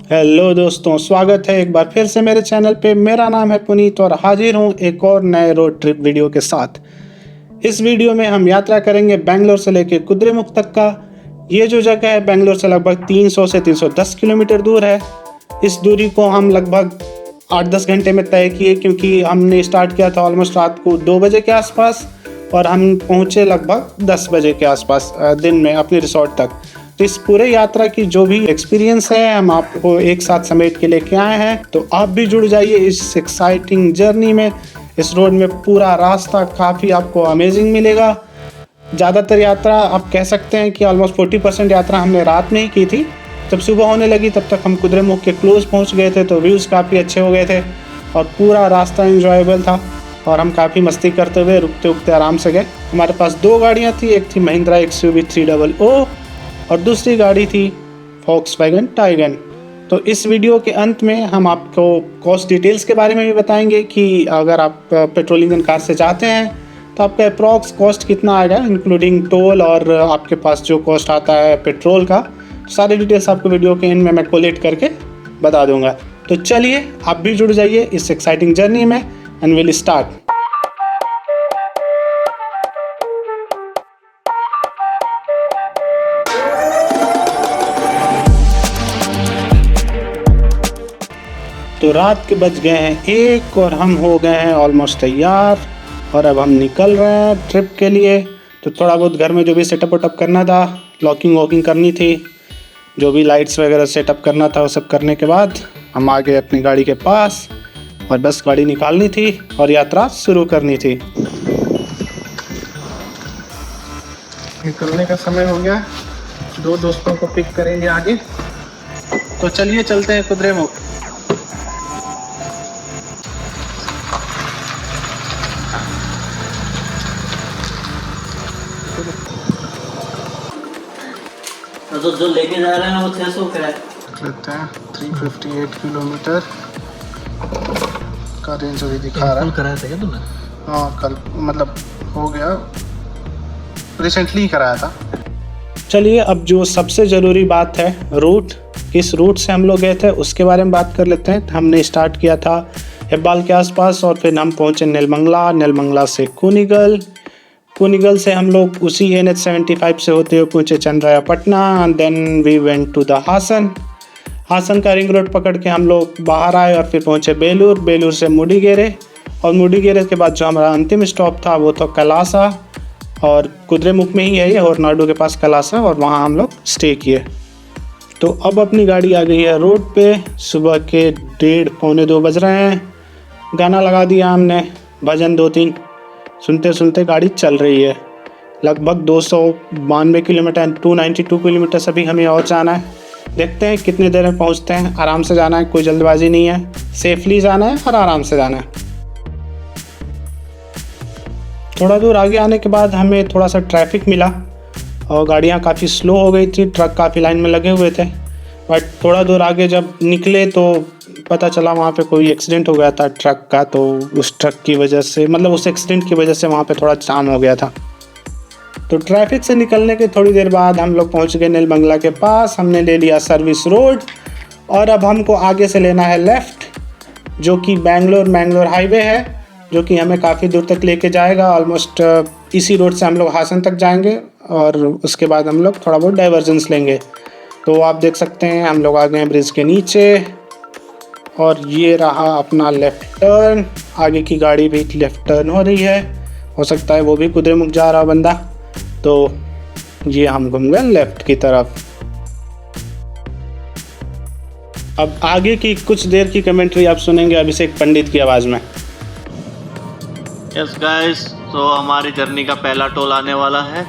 Hello दोस्तों, स्वागत है एक बार फिर से मेरे चैनल पे। मेरा नाम है पुनीत और हाजिर हूँ एक और नए रोड ट्रिप वीडियो के साथ। इस वीडियो में हम यात्रा करेंगे बेंगलोर से लेकर कुद्रेमुख तक का। ये जो जगह है बेंगलोर से लगभग 300 से 310 किलोमीटर दूर है। इस दूरी को हम लगभग 8-10 घंटे में तय किए, क्योंकि हमने स्टार्ट किया था ऑलमोस्ट रात को 2 बजे के आसपास और हम पहुँचे लगभग 10 बजे के आसपास दिन में अपने रिसोर्ट तक। तो इस पूरे यात्रा की जो भी एक्सपीरियंस है हम आपको एक साथ समेट के लेके आए हैं, तो आप भी जुड़ जाइए इस एक्साइटिंग जर्नी में। इस रोड में पूरा रास्ता काफ़ी आपको अमेजिंग मिलेगा। ज़्यादातर यात्रा आप कह सकते हैं कि ऑलमोस्ट 40% यात्रा हमने रात में ही की थी। जब सुबह होने लगी तब तक हम कुद्रेमुख के क्लोज पहुंच गए थे, तो व्यूज़ काफ़ी अच्छे हो गए थे और पूरा रास्ता एंजॉयबल था और हम काफ़ी मस्ती करते हुए रुकते रुकते आराम से गए। हमारे पास 2 गाड़ियाँ थी, एक थी महिंद्रा XUV 300 और दूसरी गाड़ी थी Volkswagen Taycan। तो इस वीडियो के अंत में हम आपको कॉस्ट डिटेल्स के बारे में भी बताएंगे कि अगर आप पेट्रोल इंजन कार से जाते हैं तो आपका अप्रॉक्स कॉस्ट कितना आएगा, इंक्लूडिंग टोल और आपके पास जो कॉस्ट आता है पेट्रोल का। सारी डिटेल्स आपको वीडियो के एंड में मैं कोलेट करके बता दूंगा। तो चलिए आप भी जुड़ जाइए इस एक्साइटिंग जर्नी में एंड विल स्टार्ट। तो रात के बज गए हैं 1 और हम हो गए हैं ऑलमोस्ट तैयार और अब हम निकल रहे हैं ट्रिप के लिए। तो थोड़ा बहुत घर में जो भी सेटअप वेटअप करना था, लॉकिंग वॉकिंग करनी थी, जो भी लाइट्स वगैरह सेटअप करना था, वो सब करने के बाद हम आ गए अपनी गाड़ी के पास और बस गाड़ी निकालनी थी और यात्रा शुरू करनी थी। निकलने का समय हो गया, 2 दोस्तों को पिक करेंगे आगे। तो चलिए चलते हैं कुद्रेमुख। तो जो लेके जा रहे हैं वो 600 का है। लेते हैं 358 किलोमीटर का रेंज अभी दिखा रहा है। कराया था क्या तुमने? हाँ, कल मतलब हो गया, रिसेंटली ही कराया था। चलिए अब जो सबसे ज़रूरी बात है, रूट, किस रूट से हम लोग गए थे उसके बारे में बात कर लेते हैं। हमने स्टार्ट किया था हेब्बाल के आसपास और फिर हम पहुँचे नेलमंगला, नेलमंगला से कुनिगल, कुनिगल से हम लोग उसी NH75 से होते हुए पहुँचे Chandrayapatna and then we went to the Hassan. Hassan का रिंग रोड पकड़ के हम लोग बाहर आए और फिर पहुँचे बेलूर, बेलूर से मूडीगेरे और मूडीगेरे के बाद जो हमारा अंतिम स्टॉप था वो तो कलासा, और कुद्रेमुख में ही है ये, होरनाडू के पास कलासा, और वहाँ हम लोग स्टे किए। तो अब अपनी गाड़ी आ गई है रोड पे। सुबह के 1:30-2 बज रहे हैं। गाना लगा दिया हमने, भजन 2-3 सुनते सुनते गाड़ी चल रही है। लगभग 292 किलोमीटर, 292 किलोमीटर अभी हमें और जाना है। देखते हैं कितनी देर में पहुंचते हैं। आराम से जाना है, कोई जल्दबाजी नहीं है, सेफली जाना है और आराम से जाना है। थोड़ा दूर आगे आने के बाद हमें थोड़ा सा ट्रैफिक मिला और गाड़ियां काफ़ी स्लो हो गई थी, ट्रक काफ़ी लाइन में लगे हुए थे। बट थोड़ा दूर आगे जब निकले तो पता चला वहाँ पे कोई एक्सीडेंट हो गया था ट्रक का। तो उस ट्रक की वजह से, मतलब उस एक्सीडेंट की वजह से वहाँ पे थोड़ा जाम हो गया था। तो ट्रैफिक से निकलने के थोड़ी देर बाद हम लोग पहुँच गए नेलमंगला के पास। हमने ले लिया सर्विस रोड और अब हमको आगे से लेना है लेफ़्ट, जो कि मैंगलोर हाईवे है, जो कि हमें काफ़ी दूर तक लेके जाएगा। ऑलमोस्ट इसी रोड से हम लोग हासन तक जाएंगे और उसके बाद हम लोग थोड़ा बहुत डाइवर्जेंस लेंगे। तो आप देख सकते हैं हम लोग आ गए हैं ब्रिज के नीचे और ये रहा अपना लेफ़्ट टर्न। आगे की गाड़ी भी लेफ़्ट टर्न हो रही है, हो सकता है वो भी कुद्रेमुख जा रहा बंदा। तो ये हम घूम गए लेफ़्ट की तरफ। अब आगे की कुछ देर की कमेंट्री आप सुनेंगे अभिषेक पंडित की आवाज़ में। यस गाइस, तो हमारी जर्नी का पहला टोल आने वाला है।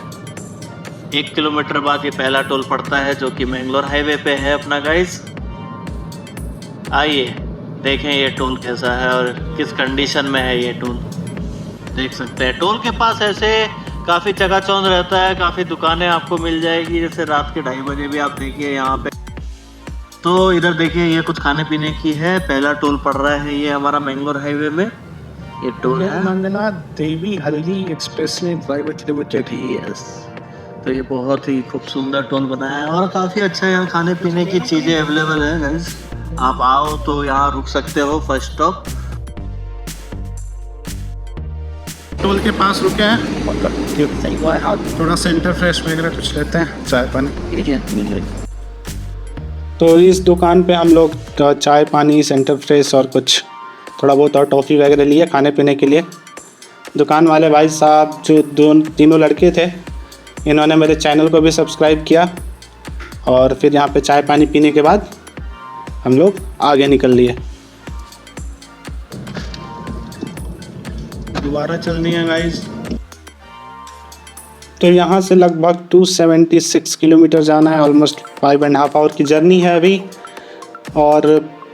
1 किलोमीटर बाद ये पहला टोल पड़ता है, जो कि मैंगलोर हाईवे पे है अपना। गाइस आइए देखें ये टोल कैसा है और किस कंडीशन में है ये टोल। देख सकते हैं टोल के पास ऐसे काफ़ी चकाचौंध रहता है, काफ़ी दुकानें आपको मिल जाएगी। जैसे रात के 2:30 बजे भी आप देखिए यहाँ पे। तो इधर देखिए ये कुछ खाने पीने की है। पहला टोल पड़ रहा है ये हमारा मैंगलोर हाईवे में। ये टोल है मंगला देवी हल्दी एक्सप्रेसवे प्राइवेट लिमिटेड। यस, तो ये बहुत ही खूब सुंदर टोल बनाया है और काफ़ी अच्छा यहाँ खाने पीने की चीज़ें अवेलेबल है गाइस। आप आओ तो यहाँ रुक सकते हो फर्स्ट स्टॉप। टोल के पास रुके हैं, थोड़ा सेंटर फ्रेश वगैरह कुछ लेते हैं, चाय पानी। तो इस दुकान पे हम लोग चाय पानी, सेंटर फ्रेश और कुछ थोड़ा बहुत और टॉफ़ी वगैरह लिए खाने पीने के लिए। दुकान वाले भाई साहब जो तीनों लड़के थे, इन्होंने मेरे चैनल को भी सब्सक्राइब किया और फिर यहाँ पे चाय पानी पीने के बाद हम लोग आगे निकल लिए। दोबारा चलनी है गाइस। तो यहाँ से लगभग 276 किलोमीटर जाना है, ऑलमोस्ट 5.5 आवर की जर्नी है अभी, और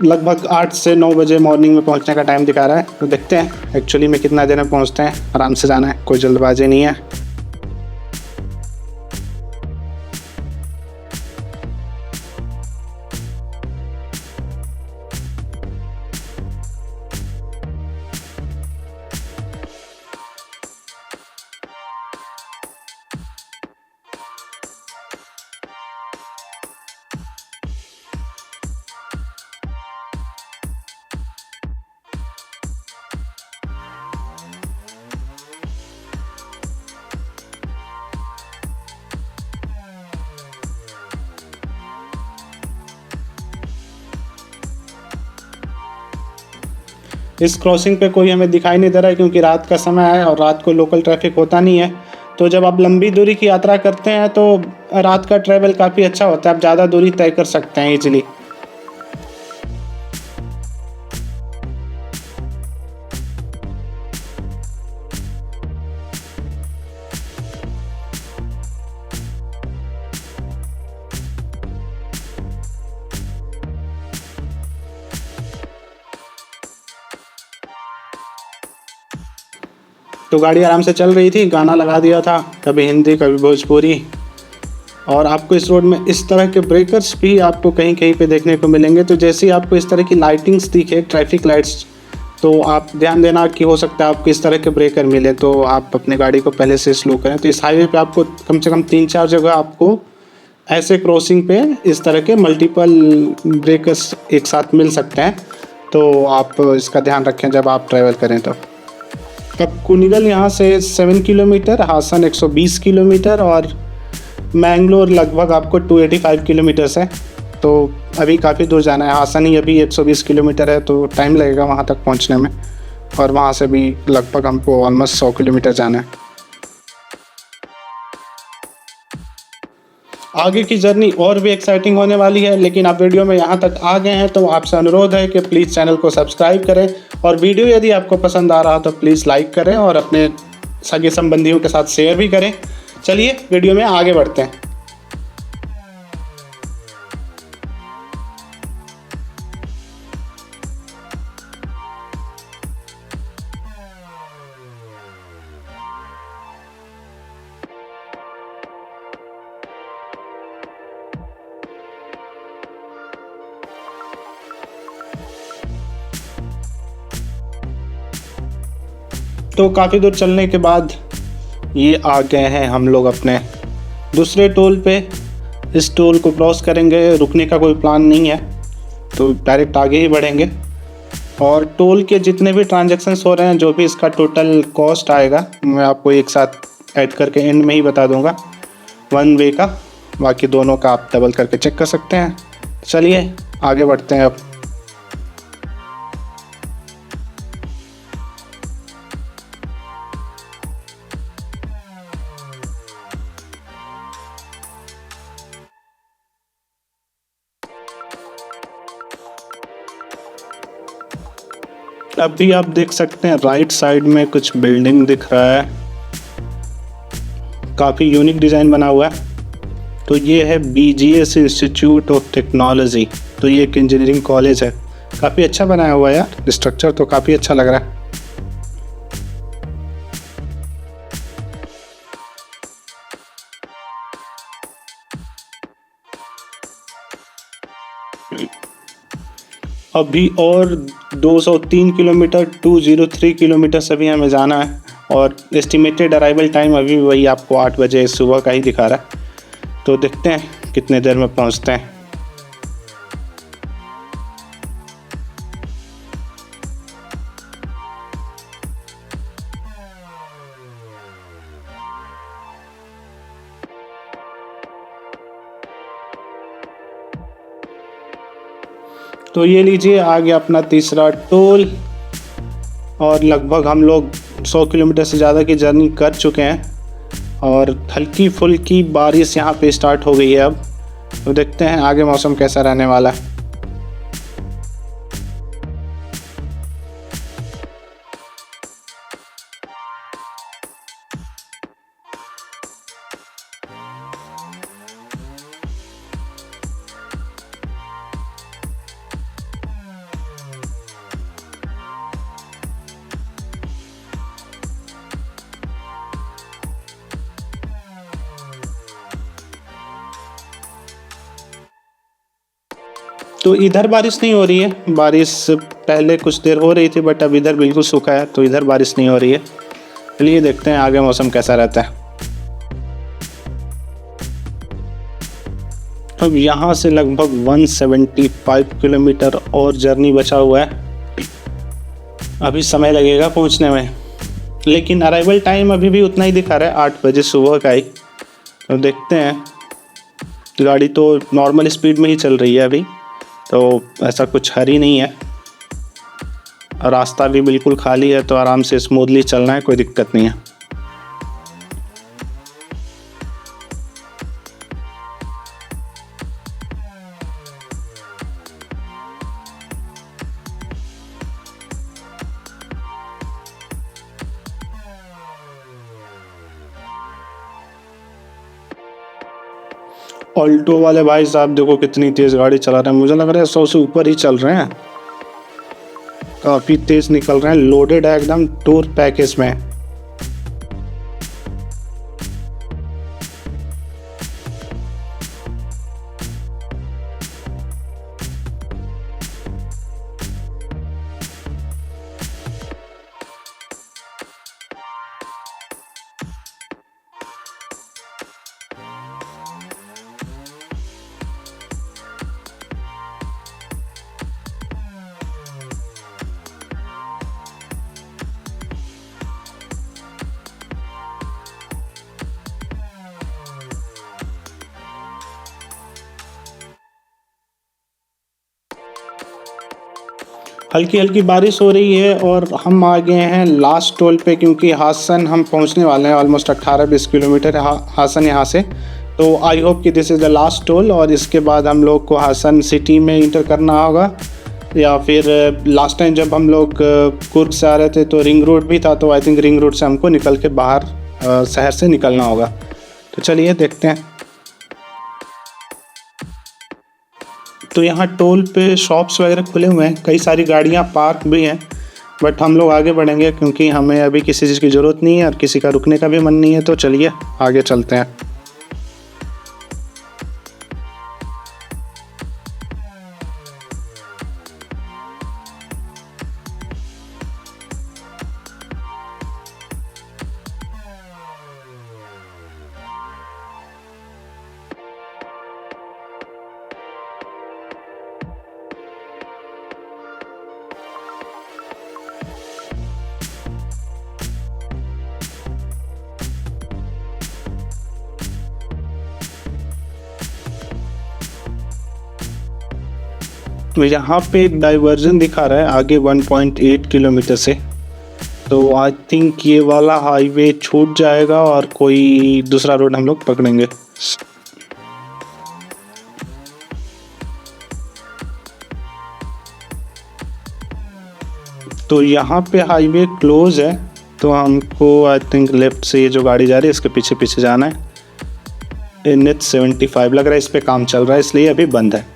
लगभग 8 से 9 बजे मॉर्निंग में पहुँचने का टाइम दिखा रहा है। तो देखते हैं एक्चुअली में कितना देर में पहुँचते हैं। आराम से जाना है, कोई जल्दबाजी नहीं है। इस क्रॉसिंग पे कोई हमें दिखाई नहीं दे रहा है क्योंकि रात का समय है और रात को लोकल ट्रैफिक होता नहीं है। तो जब आप लंबी दूरी की यात्रा करते हैं तो रात का ट्रैवल काफ़ी अच्छा होता है, आप ज़्यादा दूरी तय कर सकते हैं ईजिली। तो गाड़ी आराम से चल रही थी, गाना लगा दिया था, कभी हिंदी कभी भोजपुरी। और आपको इस रोड में इस तरह के ब्रेकर्स भी आपको कहीं कहीं पे देखने को मिलेंगे। तो जैसे ही आपको इस तरह की लाइटिंग्स दिखे, ट्रैफिक लाइट्स, तो आप ध्यान देना कि हो सकता है आपको इस तरह के ब्रेकर मिले, तो आप अपनी गाड़ी को पहले से स्लो करें। तो इस हाईवे पे आपको कम से कम 3-4 जगह आपको ऐसे क्रॉसिंग पे इस तरह के मल्टीपल ब्रेकर्स एक साथ मिल सकते हैं। तो आप इसका ध्यान रखें जब आप ट्रैवल करें। तो तब कुनिगल यहाँ से 7 किलोमीटर, हासन 120 किलोमीटर और मैंगलोर लगभग आपको 285 किलोमीटर्स है। तो अभी काफ़ी दूर जाना है। हासन ही अभी 120 किलोमीटर है, तो टाइम लगेगा वहाँ तक पहुँचने में, और वहाँ से भी लगभग हमको ऑलमोस्ट 100 किलोमीटर जाना है। आगे की जर्नी और भी एक्साइटिंग होने वाली है, लेकिन आप वीडियो में यहाँ तक आ गए हैं तो आपसे अनुरोध है कि प्लीज़ चैनल को सब्सक्राइब करें, और वीडियो यदि आपको पसंद आ रहा तो प्लीज़ लाइक करें और अपने सगे संबंधियों के साथ शेयर भी करें। चलिए वीडियो में आगे बढ़ते हैं। तो काफ़ी दूर चलने के बाद ये आ गए हैं हम लोग अपने दूसरे टोल पे। इस टोल को क्रॉस करेंगे, रुकने का कोई प्लान नहीं है, तो डायरेक्ट आगे ही बढ़ेंगे। और टोल के जितने भी ट्रांजैक्शंस हो रहे हैं, जो भी इसका टोटल कॉस्ट आएगा, मैं आपको एक साथ ऐड करके एंड में ही बता दूंगा। 1 वे का, बाकी दोनों का आप डबल करके चेक कर सकते हैं। चलिए आगे बढ़ते हैं अब। अभी आप देख सकते हैं राइट साइड में कुछ बिल्डिंग दिख रहा है, काफ़ी यूनिक डिज़ाइन बना हुआ है। तो ये है BGS इंस्टीट्यूट ऑफ टेक्नोलॉजी। तो ये एक इंजीनियरिंग कॉलेज है, काफ़ी अच्छा बनाया हुआ है यार, स्ट्रक्चर तो काफ़ी अच्छा लग रहा है। अभी और 203 किलोमीटर, 203 किलोमीटर अभी हमें जाना है, और एस्टिमेटेड अराइवल टाइम अभी वही आपको 8 बजे सुबह का ही दिखा रहा है। तो देखते हैं कितने देर में पहुंचते हैं। तो ये लीजिए आ गया अपना तीसरा टोल और लगभग हम लोग 100 किलोमीटर से ज़्यादा की जर्नी कर चुके हैं और हल्की फुल्की बारिश यहाँ पे स्टार्ट हो गई है अब। तो देखते हैं आगे मौसम कैसा रहने वाला है। तो इधर बारिश नहीं हो रही है, बारिश पहले कुछ देर हो रही थी बट अब इधर बिल्कुल सूखा है, तो इधर बारिश नहीं हो रही है। चलिए देखते हैं आगे मौसम कैसा रहता है। अब यहाँ से लगभग 175 किलोमीटर और जर्नी बचा हुआ है। अभी समय लगेगा पहुँचने में, लेकिन अराइवल टाइम अभी भी उतना ही दिखा रहा है, 8 बजे सुबह का ही। तो देखते हैं, गाड़ी तो नॉर्मल स्पीड में ही चल रही है अभी, तो ऐसा कुछ हरी नहीं है। रास्ता भी बिल्कुल खाली है, तो आराम से स्मूथली चलना है, कोई दिक्कत नहीं है। ऑल्टो वाले भाई साहब देखो कितनी तेज गाड़ी चला रहे हैं, मुझे लग रहा है 100 से ऊपर ही चल रहे हैं, काफ़ी तेज निकल रहे हैं। लोडेड है एकदम टूर पैकेज में। हल्की हल्की बारिश हो रही है और हम आ गए हैं लास्ट टोल पे, क्योंकि हासन हम पहुंचने वाले हैं। ऑलमोस्ट 18-20 किलोमीटर है हासन यहाँ से। तो आई होप कि this is the last toll, और इसके बाद हम लोग को हासन सिटी में इंटर करना होगा, या फिर लास्ट टाइम जब हम लोग कुर्ग से आ रहे थे तो रिंग रोड भी था, तो आई थिंक रिंग रोड से हमको निकल के बाहर शहर से निकलना होगा। तो चलिए देखते हैं। तो यहाँ टोल पे शॉप्स वगैरह खुले हुए हैं, कई सारी गाड़ियाँ पार्क भी हैं, बट हम लोग आगे बढ़ेंगे क्योंकि हमें अभी किसी चीज़ की ज़रूरत नहीं है और किसी का रुकने का भी मन नहीं है। तो चलिए आगे चलते हैं। तो यहाँ पे एक डाइवर्जन दिखा रहा है आगे 1.8 किलोमीटर से, तो आई थिंक ये वाला हाईवे छूट जाएगा और कोई दूसरा रोड हम लोग पकड़ेंगे। तो यहाँ पे हाईवे क्लोज है, तो हमको आई थिंक लेफ्ट से ये जो गाड़ी जा रही है इसके पीछे पीछे जाना है। NH 75 लग रहा है, इस पे काम चल रहा है इसलिए अभी बंद है।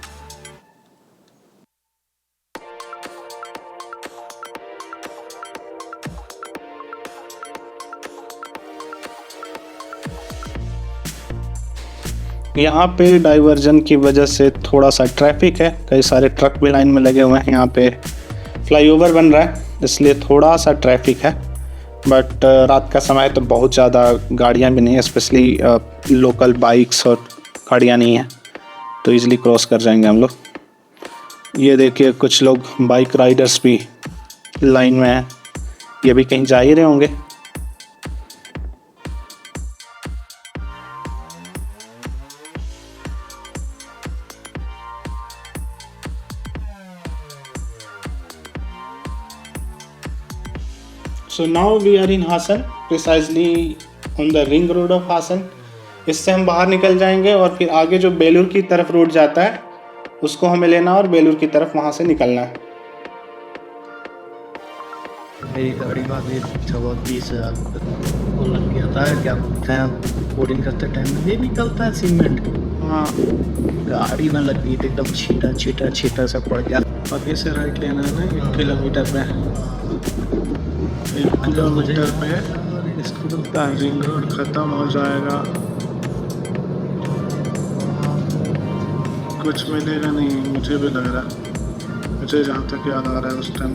यहाँ पे डाइवर्जन की वजह से थोड़ा सा ट्रैफिक है, कई सारे ट्रक भी लाइन में लगे हुए हैं। यहाँ पे फ्लाईओवर बन रहा है इसलिए थोड़ा सा ट्रैफिक है, बट रात का समय तो बहुत ज़्यादा गाड़ियाँ भी नहीं है, स्पेशली लोकल बाइक्स और गाड़ियाँ नहीं हैं, तो इजीली क्रॉस कर जाएंगे हम लोग। ये देखिए कुछ लोग बाइक राइडर्स भी लाइन में हैं, ये भी कहीं जा ही रहे होंगे। So now we are in Hasan, precisely on the ring road of Hasan. इससे हम बाहर निकल जाएंगे और फिर आगे जो बेलूर की तरफ रोड जाता है उसको हमें लेना और बेलूर की तरफ वहाँ से निकलना है। मेरी गाड़ी का भी जवाब 20,000 वो लग गया था। क्या बोलते हैं, बोर्डिंग करते टाइम में ये निकलता है सीमेंट। हाँ, गाड़ी में लग गई थी, एकदम छीटा सा पड़ गया। आगे से राइट लेना है ना 1 किलोमीटर पे, 1 किलोमीटर पे इसका रिंग रोड ख़त्म हो जाएगा। कुछ मिलेगा नहीं, मुझे भी लग रहा है। मुझे जहाँ तक याद आ रहा है उस टाइम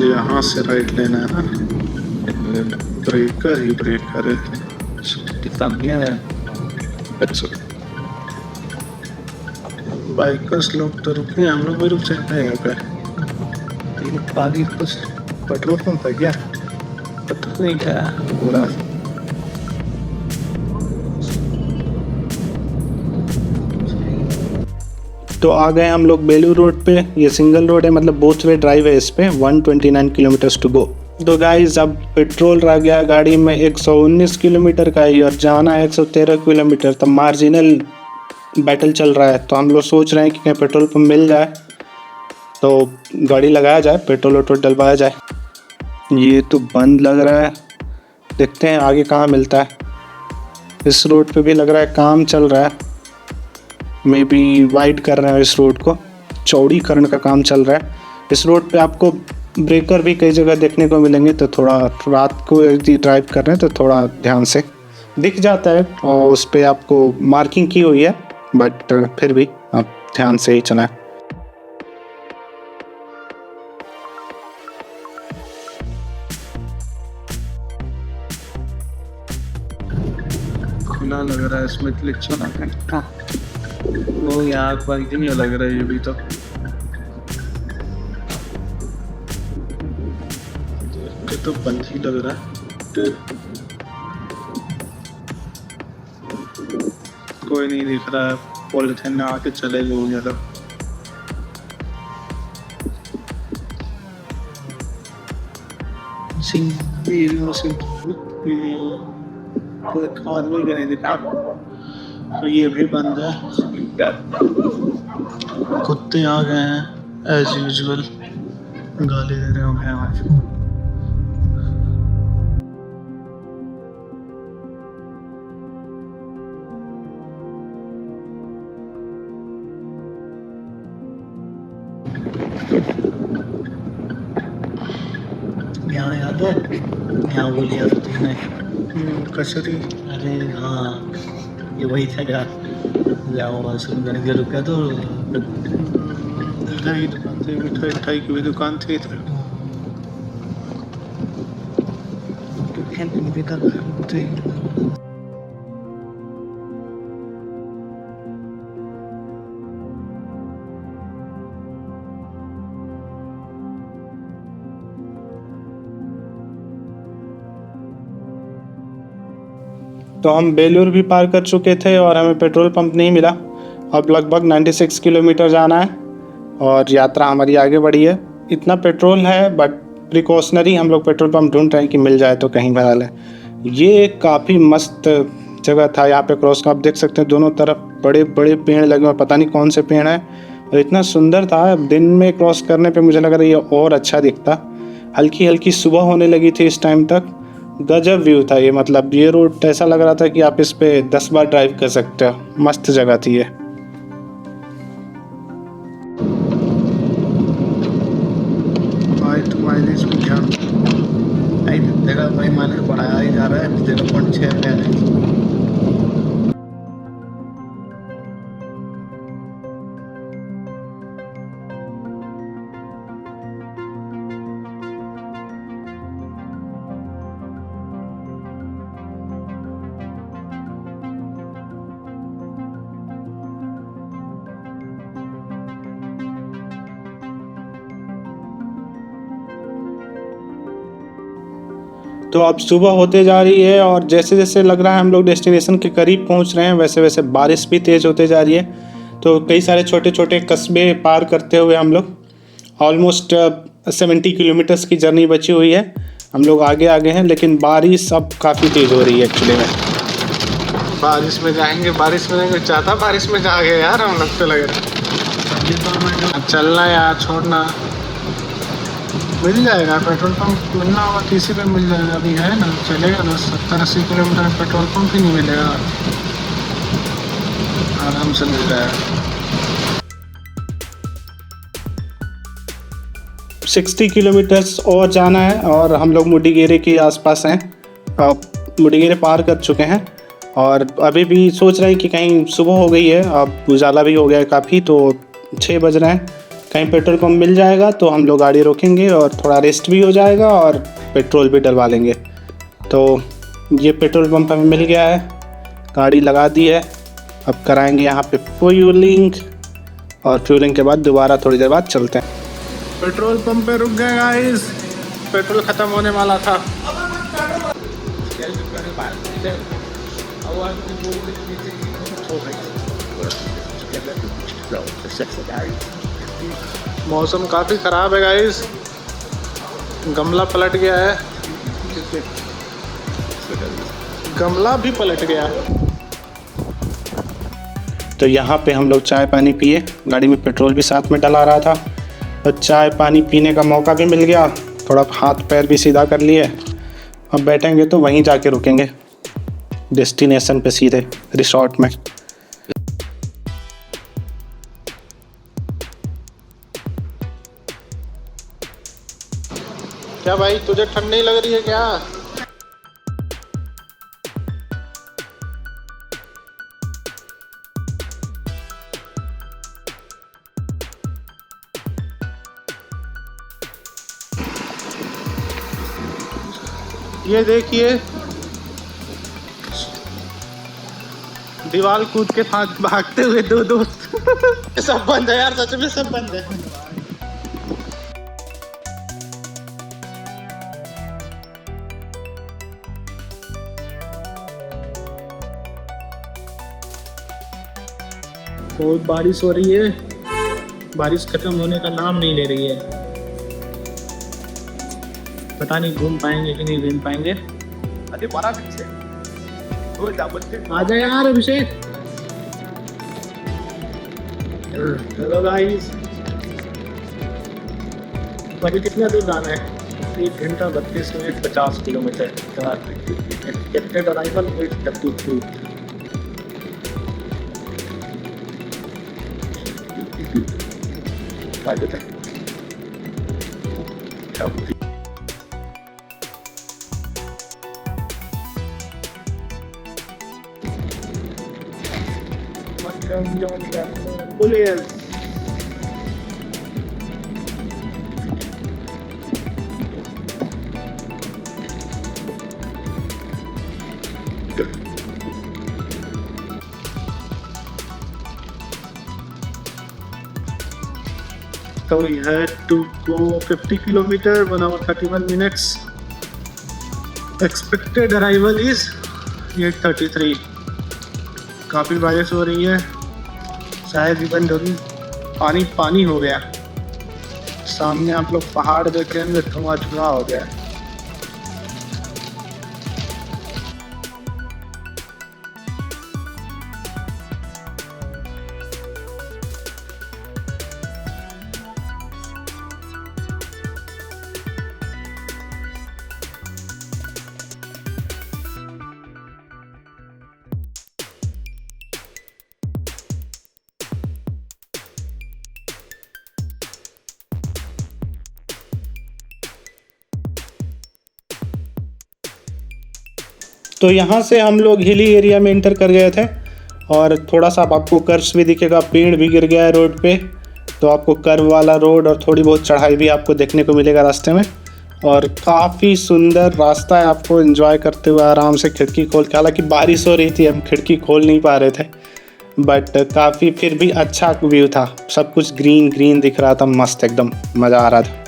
यहाँ से राइट लेना है ना, ब्रेकर ही ब्रेकर है। बाइकर्स लोग तो रुके, हम लोग भी रुक सकते हैं यहाँ पे। पानी कुछ पेट्रोल पंप है क्या, पता नहीं क्या पूरा। तो आ गए हम लोग बेलूर रोड पे। ये सिंगल रोड है, मतलब बोथ वे ड्राइव है इस पे। 129 किलोमीटर्स टू गो। तो गाइस अब पेट्रोल रह गया गाड़ी में 119 किलोमीटर का ही, और जाना है 113 किलोमीटर। तो मार्जिनल बैटल चल रहा है। तो हम लोग सोच रहे हैं कि कहीं पेट्रोल पंप मिल जाए तो गाड़ी लगाया जाए, पेट्रोल वेट्रोल डलवाया जाए। ये तो बंद लग रहा है, देखते हैं आगे कहाँ मिलता है। इस रोड पे भी लग रहा है काम चल रहा है, मे बी वाइड कर रहे हैं इस रोड को, चौड़ीकरण का काम चल रहा है। इस रोड पे आपको ब्रेकर भी कई जगह देखने को मिलेंगे, तो थोड़ा रात को यदि ड्राइव कर रहे हैं तो थोड़ा ध्यान से दिख जाता है। और उस पर आपको मार्किंग की हुई है, बट फिर भी आप ध्यान से ही चलाएं। खुला लग रहा है, इसमें क्लिक चला है। वो यहाँ पार्किंग नहीं लग रहा है ये भी। तो ये तो बंद ही लग रहा है। कोई नहीं दिख रहा है, पॉलिथीन में आके चले गए ज़्यादा। तो ये भी बंद है। कुत्ते आ गए हैं एज यूजुअल, गाली दे रहे होंगे हमें। यहाँ याद है, यहाँ वो लिया था तुमने कचरी। अरे हाँ, ये वही था यार। जाओ सुंदर के रुका तो मिठाई दुकान थी, मिठाई की भी दुकान थी। तो हम बेलूर भी पार कर चुके थे और हमें पेट्रोल पंप नहीं मिला। अब लगभग 96 किलोमीटर जाना है और यात्रा हमारी आगे बढ़ी है। इतना पेट्रोल है, बट प्रिकॉशनरी हम लोग पेट्रोल पंप ढूंढ रहे हैं कि मिल जाए तो कहीं भरा लें। ये काफ़ी मस्त जगह था। यहाँ पे क्रॉस का आप देख सकते हैं, दोनों तरफ बड़े बड़े पेड़ लगे और पता नहीं कौन से पेड़ हैं, और इतना सुंदर था। दिन में क्रॉस करने पे मुझे लग रहा है ये और अच्छा दिखता। हल्की हल्की सुबह होने लगी थी इस टाइम तक। गजब व्यू था ये, मतलब ये रोड ऐसा लग रहा था कि आप इस पे 10 बार ड्राइव कर सकते हो। मस्त जगह थी ये। माइलेज भी क्या तेरा भाई माइलेज बढ़ाया ही जा रहा है, 0.6 पे है। तो अब सुबह होते जा रही है और जैसे जैसे लग रहा है हम लोग डेस्टिनेशन के करीब पहुंच रहे हैं, वैसे वैसे बारिश भी तेज़ होते जा रही है। तो कई सारे छोटे छोटे कस्बे पार करते हुए हम लोग ऑलमोस्ट 70 किलोमीटर्स की जर्नी बची हुई है। हम लोग आगे आगे हैं, लेकिन बारिश अब काफ़ी तेज़ हो रही है एक्चुअली में। बारिश में जाएंगे ज़्यादा बारिश में जा गए यार, हम लगते लग रहे। चलना यार, छोड़ना। मिल जाएगा पेट्रोल पंप, मिलना होगा किसी पे मिल जाएगा। अभी है ना, चलेगा ना 70-80 किलोमीटर पेट्रोल पंप ही नहीं मिलेगा, आराम से मिल जाएगा। 60 किलोमीटर्स और जाना है और हम लोग मुडिगेरे के आसपास हैं। अब मुडिगेरे पार कर चुके हैं और अभी भी सोच रहे हैं कि कहीं सुबह हो गई है, अब उजाला भी हो गया है काफ़ी, तो 6 बज रहे हैं। कहीं पेट्रोल पंप मिल जाएगा तो हम लोग गाड़ी रोकेंगे और थोड़ा रेस्ट भी हो जाएगा और पेट्रोल भी डलवा लेंगे। तो ये पेट्रोल पंप हमें मिल गया है, गाड़ी लगा दी है। अब कराएंगे यहाँ पे फ्यूलिंग और फ्यूलिंग के बाद दोबारा थोड़ी देर बाद चलते हैं। पेट्रोल पंप पे रुक गए गाइस, पेट्रोल ख़त्म होने वाला था। मौसम काफ़ी ख़राब है गाइस, गमला पलट गया है, गमला भी पलट गया। तो यहाँ पे हम लोग चाय पानी पिए, गाड़ी में पेट्रोल भी साथ में डला रहा था, तो चाय पानी पीने का मौका भी मिल गया, थोड़ा हाथ पैर भी सीधा कर लिए। अब बैठेंगे तो वहीं जाके रुकेंगे डेस्टिनेशन पे सीधे रिसोर्ट में। क्या भाई, तुझे ठंड नहीं लग रही है क्या? ये देखिए, दीवार कूद के भागते हुए दो दोस्त। सब बंद है यार, सच में सब बंद है। बहुत बारिश हो रही है, बारिश खत्म होने का नाम नहीं ले रही है। पता नहीं घूम पाएंगे कि नहीं घूम पाएंगे। अरे बड़ा पीछे आ जाए यार अभिषेक। हेलो गाइस, अभी कितना दूर जाना है? 1 घंटा 32 minute 50 kilometre. Expected arrival 8:32। Police So we had to go 50 kilometer, 1 hour 31 minutes. Expected arrival is 8:33. काफ़ी बारिश हो रही है, शायद ही बंद होगी। पानी पानी हो गया, सामने आप लोग पहाड़ देखेंगे, धुआं धुआं हो गया। तो यहाँ से हम लोग हिली एरिया में इंटर कर गए थे और थोड़ा सा आपको कर्व्स भी दिखेगा, पेड़ भी गिर गया है रोड पे, तो आपको कर्व वाला रोड और थोड़ी बहुत चढ़ाई भी आपको देखने को मिलेगा रास्ते में। और काफ़ी सुंदर रास्ता है, आपको एंजॉय करते हुए आराम से खिड़की खोल के, हालांकि बारिश हो रही थी, हम खिड़की खोल नहीं पा रहे थे, बट काफ़ी फिर भी अच्छा व्यू था, सब कुछ ग्रीन ग्रीन दिख रहा था, मस्त एकदम मज़ा आ रहा था।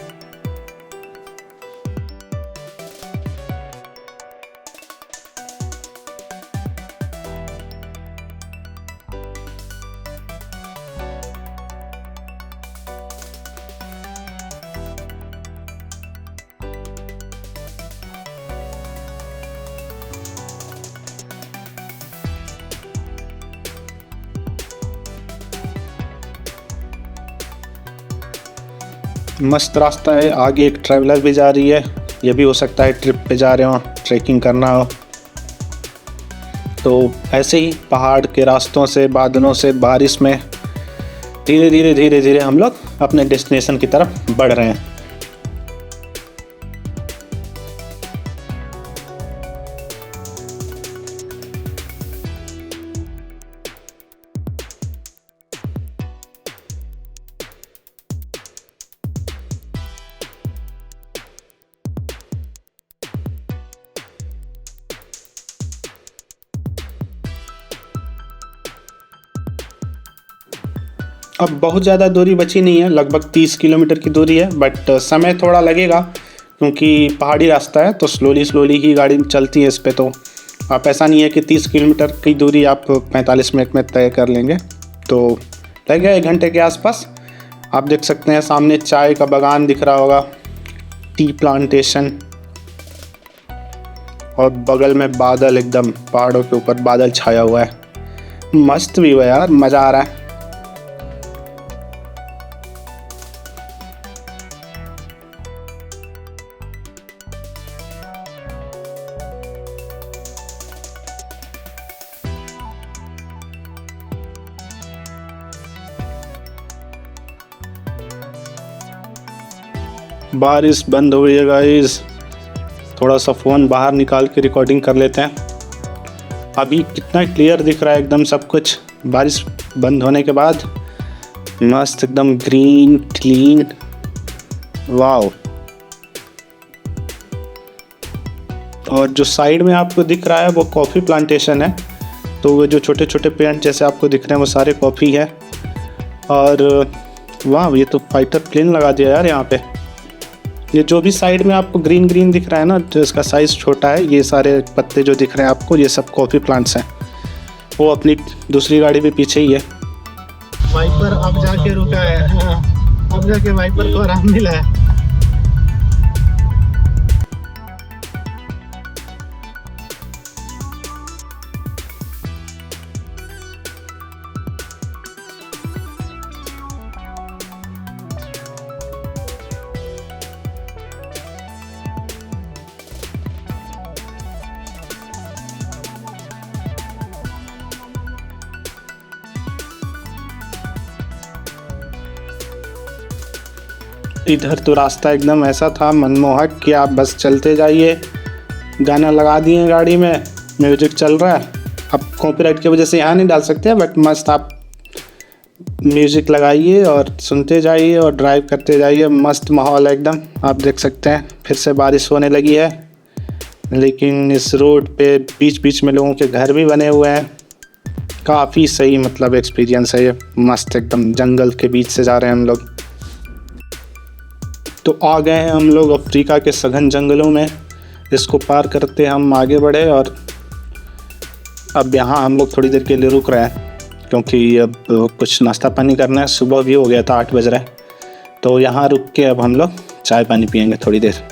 मस्त रास्ता है। आगे एक ट्रैवलर भी जा रही है, ये भी हो सकता है ट्रिप पे जा रहे हो, ट्रैकिंग करना हो। तो ऐसे ही पहाड़ के रास्तों से, बादलों से, बारिश में धीरे धीरे हम लोग अपने डेस्टिनेशन की तरफ बढ़ रहे हैं। अब बहुत ज़्यादा दूरी बची नहीं है, लगभग 30 किलोमीटर की दूरी है, बट समय थोड़ा लगेगा क्योंकि पहाड़ी रास्ता है तो स्लोली ही गाड़ी चलती है इस पे। तो आप ऐसा नहीं है कि 30 किलोमीटर की दूरी आप 45 मिनट में तय कर लेंगे, तो लगेगा 1 घंटे के आसपास। आप देख सकते हैं सामने चाय का बागान दिख रहा होगा, टी प्लांटेशन, और बगल में बादल, एकदम पहाड़ों के ऊपर बादल छाया हुआ है। मस्त व्यू है यार, मज़ा आ रहा है। बारिश बंद हो गई है गाइस, थोड़ा सा फ़ोन बाहर निकाल के रिकॉर्डिंग कर लेते हैं। अभी कितना क्लियर दिख रहा है एकदम सब कुछ, बारिश बंद होने के बाद मस्त एकदम ग्रीन क्लीन, वाव। और जो साइड में आपको दिख रहा है वो कॉफ़ी प्लांटेशन है, तो वो जो छोटे छोटे पेड़ जैसे आपको दिख रहे हैं वो सारे कॉफ़ी है। और वाह, ये तो फाइटर प्लेन लगा दिया यार यहाँ पे। ये जो भी साइड में आपको ग्रीन दिख रहा है ना, जो इसका साइज़ छोटा है, ये सारे पत्ते जो दिख रहे हैं आपको, ये सब कॉफ़ी प्लांट्स हैं। वो अपनी दूसरी गाड़ी भी पीछे ही है। वाइपर अब जाके रुका है, हाँ, अब जाके वाइपर को आराम मिला है। इधर तो रास्ता एकदम ऐसा था मनमोहक कि आप बस चलते जाइए, गाना लगा दिए गाड़ी में, म्यूजिक चल रहा है। अब कॉपीराइट की वजह से यहाँ नहीं डाल सकते, बट मस्त आप म्यूजिक लगाइए और सुनते जाइए और ड्राइव करते जाइए। मस्त माहौल है एकदम, आप देख सकते हैं। फिर से बारिश होने लगी है, लेकिन इस रोड पे बीच बीच में लोगों के घर भी बने हुए हैं। काफ़ी सही मतलब एक्सपीरियंस है ये, मस्त एकदम जंगल के बीच से जा रहे हैं हम लोग। तो आ गए हैं हम लोग अफ्रीका के सघन जंगलों में। इसको पार करते हम आगे बढ़े, और अब यहाँ हम लोग थोड़ी देर के लिए रुक रहे हैं क्योंकि अब कुछ नाश्ता पानी करना है। सुबह भी हो गया था, 8 बज रहा है, तो यहाँ रुक के अब हम लोग चाय पानी पियेंगे थोड़ी देर।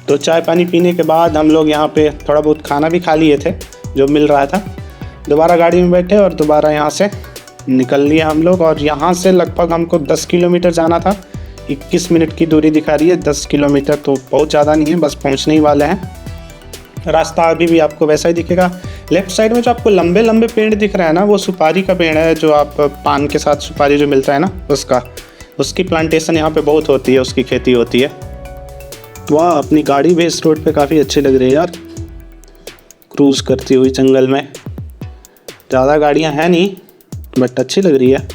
तो चाय पानी पीने के बाद हम लोग यहाँ पे थोड़ा बहुत खाना भी खा लिए थे जो मिल रहा था। दोबारा गाड़ी में बैठे और दोबारा यहाँ से निकल लिए हम लोग। और यहाँ से लगभग हमको 10 किलोमीटर जाना था। 21 मिनट की दूरी दिखा रही है। 10 किलोमीटर तो बहुत ज़्यादा नहीं है, बस पहुँचने ही वाले हैं। रास्ता अभी भी आपको वैसा ही दिखेगा। लेफ्ट साइड में जो आपको लंबे लंबे पेड़ दिख रहा है ना, वो सुपारी का पेड़ है, जो आप पान के साथ सुपारी जो मिलता है ना उसकी प्लांटेशन यहाँ पे बहुत होती है, उसकी खेती होती है। वाह, अपनी गाड़ी भी इस रोड पे काफ़ी अच्छी लग रही है यार, क्रूज़ करती हुई जंगल में। ज़्यादा गाड़ियाँ हैं नहीं, बट अच्छी लग रही है।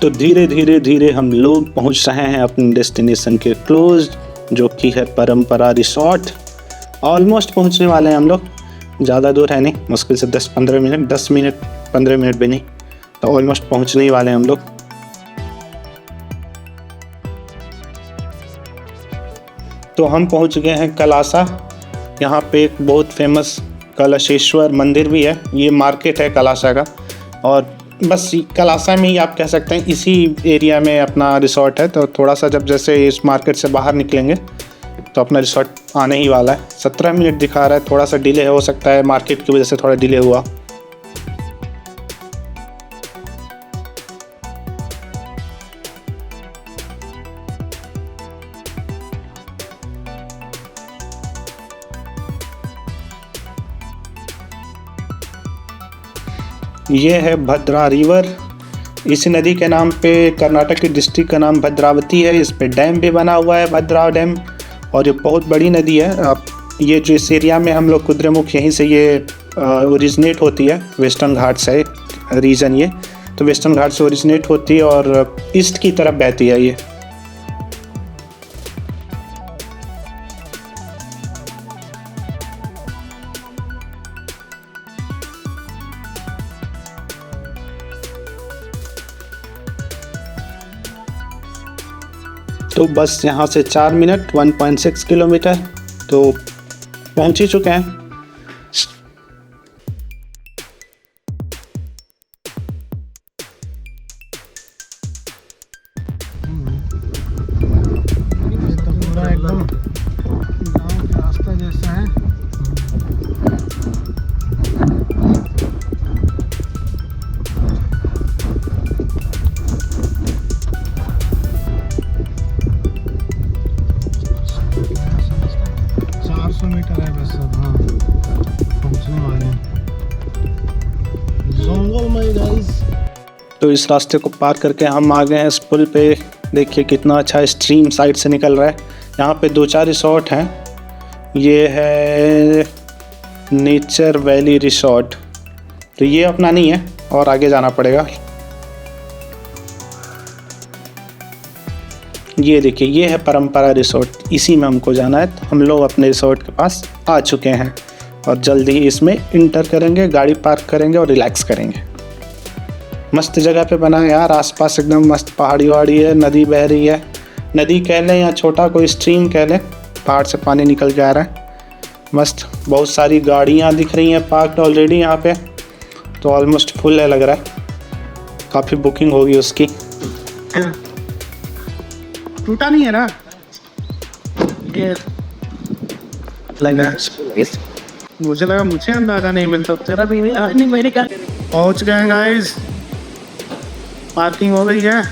तो धीरे धीरे धीरे हम लोग पहुंच रहे हैं अपने डेस्टिनेशन के क्लोज, जो कि है परंपरा रिसोर्ट। ऑलमोस्ट पहुंचने वाले हैं हम लोग, ज़्यादा दूर है नहीं, मुश्किल से 10-15 मिनट, 10 मिनट 15 मिनट भी नहीं, तो ऑलमोस्ट पहुंचने ही वाले हैं हम लोग। तो हम पहुंच गए हैं कलासा। यहाँ पे एक बहुत फेमस कलशेश्वर मंदिर भी है। ये मार्केट है कलासा का, और बस कलासा में ही आप कह सकते हैं इसी एरिया में अपना रिसोर्ट है। तो थोड़ा सा जब जैसे इस मार्केट से बाहर निकलेंगे तो अपना रिसोर्ट आने ही वाला है। 17 मिनट दिखा रहा है, थोड़ा सा डिले हो सकता है, मार्केट की वजह से थोड़ा डिले हुआ। ये है भद्रा रिवर। इस नदी के नाम पे कर्नाटक के डिस्ट्रिक्ट का नाम भद्रावती है। इस पे डैम भी बना हुआ है, भद्रा डैम, और ये बहुत बड़ी नदी है। अब ये जो इस एरिया में हम लोग कुद्रेमुख, यहीं से ये ओरिजिनेट होती है, वेस्टर्न घाट से रीजन ये, तो वेस्टर्न घाट से ओरिजिनेट होती है और ईस्ट की तरफ बहती है ये। तो बस यहाँ से 4 मिनट 1.6 किलोमीटर तो पहुँच ही चुके हैं। ये तो पूरा एकदम गाँव के रास्ता जैसा है। मीटर है बस अब। हाँ, पहुंचने वाले हैं जंगल में गाइस। तो इस रास्ते को पार करके हम आ गए हैं इस पुल पे। देखिए कितना अच्छा स्ट्रीम साइड से निकल रहा है। यहाँ पे 2-4 रिसोर्ट हैं। ये है नेचर वैली रिसोर्ट, तो ये अपना नहीं है और आगे जाना पड़ेगा। ये देखिए, ये है परंपरा रिसोर्ट, इसी में हमको जाना है। तो हम लोग अपने रिसोर्ट के पास आ चुके हैं और जल्दी ही इसमें इंटर करेंगे, गाड़ी पार्क करेंगे और रिलैक्स करेंगे। मस्त जगह पे बना है यार, आसपास एकदम मस्त पहाड़ी वहाड़ी है, नदी बह रही है। नदी कह लें या छोटा कोई स्ट्रीम कह लें, पहाड़ से पानी निकल के आ रहा है मस्त। बहुत सारी गाड़ियाँ दिख रही हैं पार्कड ऑलरेडी यहाँ पे, तो ऑलमोस्ट फुल है लग रहा है, काफ़ी बुकिंग होगी उसकी। टूटा नहीं है ना ये लगा, मुझे लगा मुझे अंदाजा नहीं मिलता, तेरा भी नहीं मेरे क्या। पहुंच गए गाइस, पार्किंग हो गई है।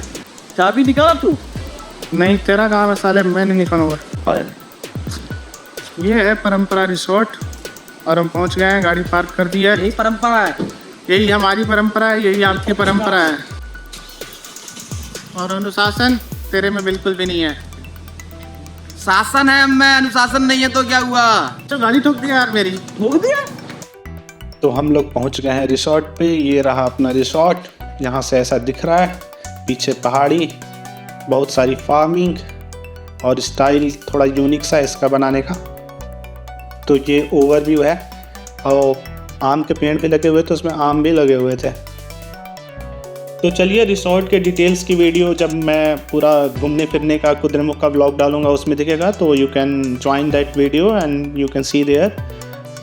चाबी निकाला तू? नहीं, तेरा काम है साले, मैं नहीं निकालूंगा। ये है परंपरा रिसोर्ट और हम पहुंच गए हैं, गाड़ी पार्क कर दी है। यही परंपरा है, यही हमारी परंपरा है, यही आपकी परंपरा है। और अनुशासन तेरे में बिल्कुल भी नहीं है। शासन है मैं, अनुशासन नहीं है तो क्या हुआ? तो गाड़ी ठोक दिया यार मेरी। ठोक दिया? तो हम लोग पहुंच गए हैं रिसोर्ट पे। ये रहा अपना रिसोर्ट, यहाँ से ऐसा दिख रहा है। पीछे पहाड़ी, बहुत सारी फार्मिंग और स्टाइल थोड़ा यूनिक सा इसका बनाने का। तो ये ओवरव्यू है, और आम के पेड़ भी लगे हुए थे, उसमें आम भी लगे हुए थे। तो चलिए रिसोर्ट के डिटेल्स की वीडियो जब मैं पूरा घूमने फिरने का कुद्रेमुख का ब्लॉग डालूंगा उसमें दिखेगा, तो you can join that video and you can see there.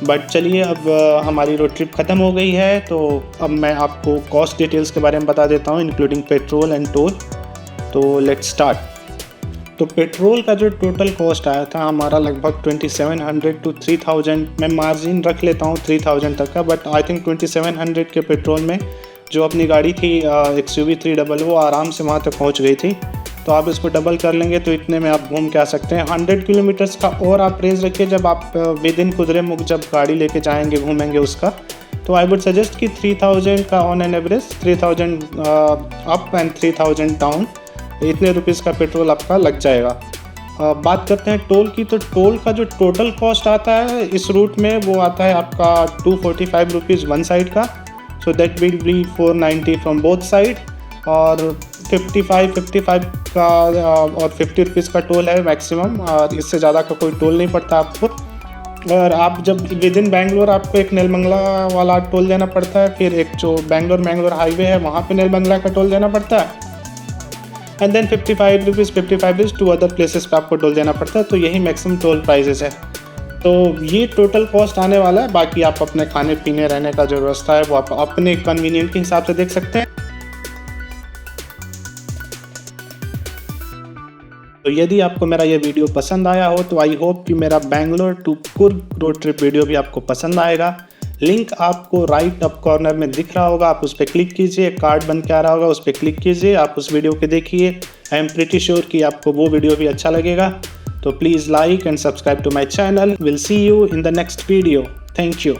But चलिए अब हमारी रोड ट्रिप ख़त्म हो गई है, तो अब मैं आपको कॉस्ट डिटेल्स के बारे में बता देता हूँ, इंक्लूडिंग पेट्रोल एंड टोल। तो लेट्स स्टार्ट। तो पेट्रोल का जो टोटल कॉस्ट आया था हमारा लगभग 2700 to 3000, मैं मार्जिन रख लेता हूँ 3000 तक का, बट आई थिंक 2700 के पेट्रोल में जो अपनी गाड़ी थी XUV 300 वो आराम से वहाँ तक पहुँच गई थी। तो आप इसको डबल कर लेंगे तो इतने में आप घूम के आ सकते हैं। 100 किलोमीटर्स का और आप रेंज रखिए जब आप विद इन कुद्रेमुख जब गाड़ी लेके जाएंगे घूमेंगे उसका, तो आई वुड सजेस्ट कि 3000 का on an average, 3000 up and 3000 down, इतने रुपीज़ का पेट्रोल आपका लग जाएगा। बात करते हैं टोल की, तो टोल का जो टोटल कॉस्ट आता है इस रूट में वो आता है आपका 245 रुपीज़ वन साइड का, so that will be 490 from both side, और 55 का और 50 रुपीज़ का टोल है मैक्सिमम, और इससे ज़्यादा का कोई टोल नहीं पड़ता आपको। और आप जब विद इन बैंगलोर आपको एक नेलमंगला वाला टोल देना पड़ता है, फिर एक जो बैंगलोर हाईवे है वहाँ पे नेलमंगला का टोल देना पड़ता है, and then 55 rupees to other places पे आपको टोल देना पड़ता है। तो यही मैक्सिमम टोल प्राइजेस है। तो ये टोटल कॉस्ट आने वाला है। बाकी आप अपने खाने पीने रहने का जो व्यवस्था है वो आप अपने कन्वीनियंट के हिसाब से देख सकते हैं। तो यदि आपको मेरा ये वीडियो पसंद आया हो तो आई होप कि मेरा Bangalore to Coorg road trip video भी आपको पसंद आएगा। लिंक आपको राइट अप कॉर्नर में दिख रहा होगा, आप उस पर क्लिक कीजिए, कार्ड बन के आ रहा होगा, उस पर क्लिक कीजिए, आप उस वीडियो को देखिए। आई एम प्रीटी श्योर कि आपको वो वीडियो भी अच्छा लगेगा। तो please like and subscribe to my channel. Will see you in the next video. Thank you.